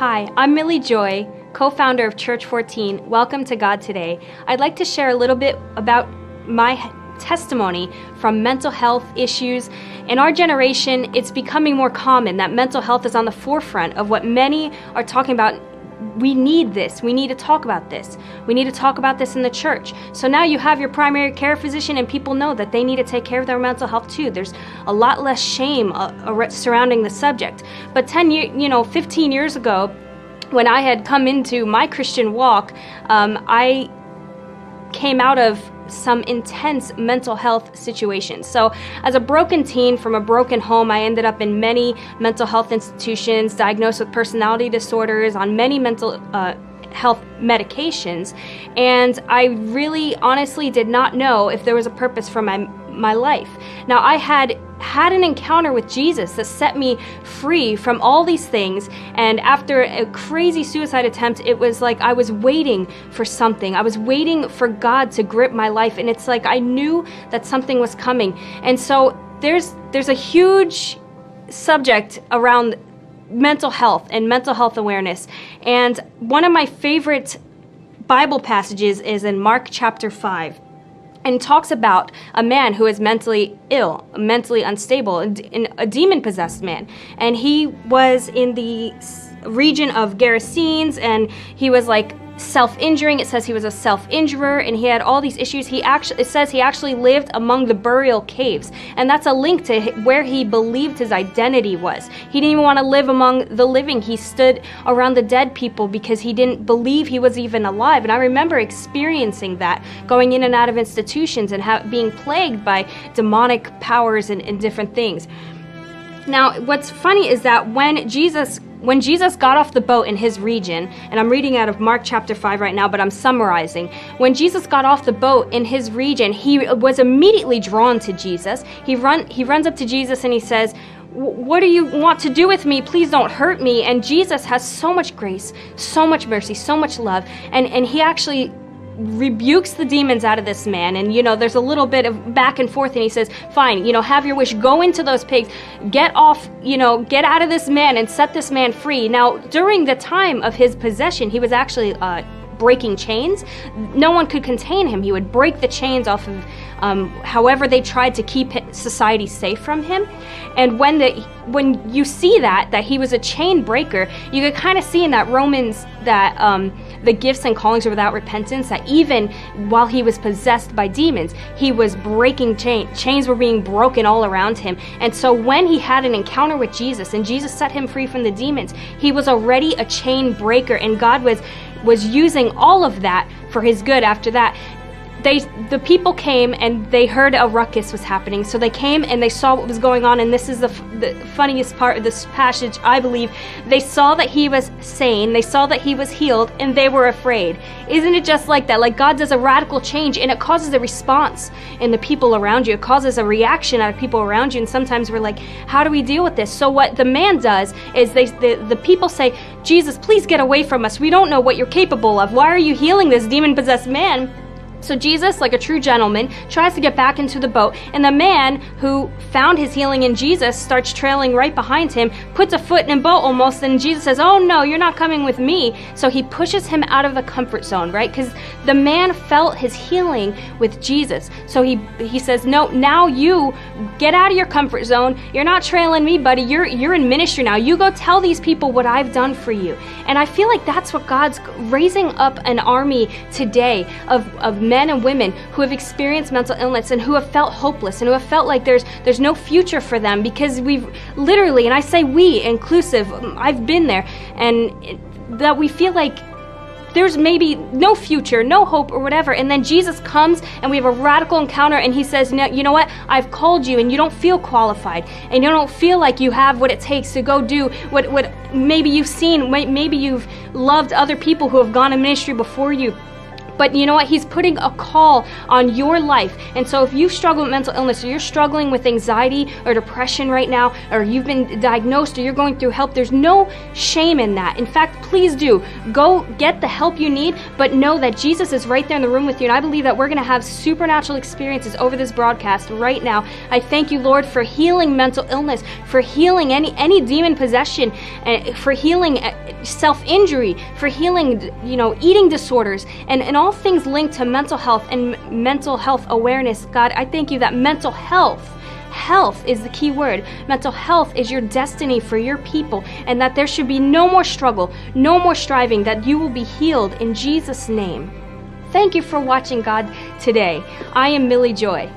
Hi, I'm Millie Joy, co-founder of Church 14. Welcome to God Today. I'd like to share a little bit about my testimony from mental health issues. In our generation, it's becoming more common that mental health is on the forefront of what many are talking about. We need this. We need to talk about this. We need to talk about this in the church. So now you have your primary care physician and people know that they need to take care of their mental health too. There's a lot less shame surrounding the subject. But 15 years ago, when I had come into my Christian walk, I came out of some intense mental health situations. So as a broken teen from a broken home, I ended up in many mental health institutions, diagnosed with personality disorders, on many mental health medications, and I really honestly did not know if there was a purpose for my life. Now, I had an encounter with Jesus that set me free from all these things, and after a crazy suicide attempt, it was like I was waiting for something. I was waiting for God to grip my life, and it's like I knew that something was coming. And so there's a huge subject around mental health and mental health awareness, and one of my favorite Bible passages is in Mark chapter 5. And talks about a man who is mentally ill, mentally unstable, a demon-possessed man. And he was in the region of Gerasenes, and he was like self-injuring. It says he was a self-injurer, and he had all these issues. It says he actually lived among the burial caves, and that's a link to where he believed his identity was. He didn't even want to live among the living. He stood around the dead people because he didn't believe he was even alive. And I remember experiencing that, going in and out of institutions and being plagued by demonic powers and different things. Now, what's funny is that when Jesus got off the boat in his region, and I'm reading out of Mark chapter 5 right now, but I'm summarizing. When Jesus got off the boat in his region, he was immediately drawn to Jesus. He runs up to Jesus and he says, "What do you want to do with me? Please don't hurt me." And Jesus has so much grace, so much mercy, so much love, and he actually rebukes the demons out of this man. And there's a little bit of back and forth, and he says, "Fine, have your wish, go into those pigs, get off, get out of this man and set this man free." Now, during the time of his possession, he was actually breaking chains. No one could contain him. He would break the chains off of however they tried to keep society safe from him. And when you see that he was a chain breaker, you could kind of see in that Romans that the gifts and callings are without repentance, that even while he was possessed by demons, he was breaking chains were being broken all around him. And so when he had an encounter with Jesus and Jesus set him free from the demons, he was already a chain breaker, and God was using all of that for his good. After that, the people came and they heard a ruckus was happening. So they came and they saw what was going on, and this is the funniest part of this passage, I believe. They saw that he was sane, they saw that he was healed, and they were afraid. Isn't it just like that? Like, God does a radical change, and it causes a response in the people around you. It causes a reaction out of people around you, and sometimes we're like, how do we deal with this? So what the man does is the people say, "Jesus, please get away from us. We don't know what you're capable of. Why are you healing this demon-possessed man?" So Jesus, like a true gentleman, tries to get back into the boat, and the man who found his healing in Jesus starts trailing right behind him, puts a foot in a boat almost, and Jesus says, "Oh no, you're not coming with me." So he pushes him out of the comfort zone, right? Because the man felt his healing with Jesus. So he says, "No, now you get out of your comfort zone. You're not trailing me, buddy. You're in ministry now. You go tell these people what I've done for you." And I feel like that's what God's raising up, an army today of men and women who have experienced mental illness and who have felt hopeless and who have felt like there's no future for them, because we've literally, and I say we, inclusive, I've been there, and that we feel like there's maybe no future, no hope, or whatever. And then Jesus comes and we have a radical encounter, and he says, "No, you know what? I've called you, and you don't feel qualified, and you don't feel like you have what it takes to go do what maybe you've seen, maybe you've loved other people who have gone in ministry before you. But you know what? He's putting a call on your life. And so if you struggle with mental illness, or you're struggling with anxiety or depression right now, or you've been diagnosed, or you're going through help, there's no shame in that. In fact, please do. Go get the help you need, but know that Jesus is right there in the room with you. And I believe that we're going to have supernatural experiences over this broadcast right now. I thank you, Lord, for healing mental illness, for healing any demon possession, for healing self-injury, for healing, eating disorders, and all things linked to mental health and mental health awareness. God, I thank you that mental health is the key word. Mental health is your destiny for your people, and that there should be no more struggle, no more striving, that you will be healed in Jesus' name. Thank you for watching God Today. I am Millie Joy.